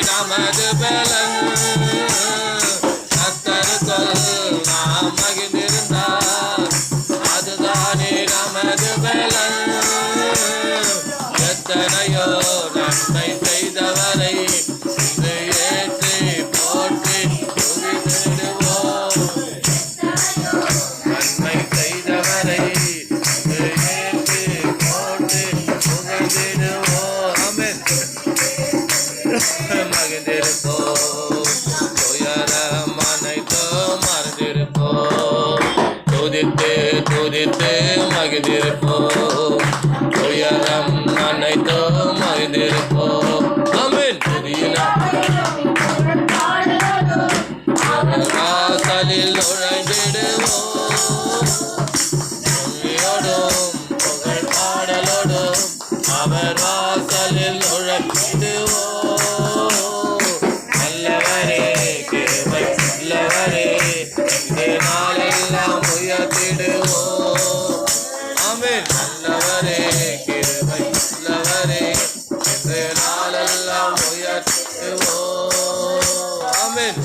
நமது பலன் கர்த்தருக்குள் நாம் மகிழ்ந்திருந்தால் அதுதானே நமது பலன். எத்தனையோ நன்மை செய்தவரை இன்று ஏற்றி போற்றி துதித்திடுவோம். நன்மை செய்தவரை இன்று ஏற்றி போற்றி புகழ்ந்திடுவோம். ஆமென். மகிழ்ந்திருப்போம், துயரம் அனைத்தும் மறந்திருப்போம். துதித்து துதித்து மகிழ்ந்திருப்போம், துயரம் அனைத்தும் மகிழ்ந்திருப்போம். ஆமென். வாசலில் நுழைந்திடுவோம், புகழ் பாடலோடும் அவர் வாசலில் நுழைந்திடுவோம். நாளெல்லாம் உயர்த்திடுவோம். ஆமென். நல்லவரே கிருபை உள்ளவரே என்று நாளெல்லாம் உயர்த்திடுவோம். ஆமென்.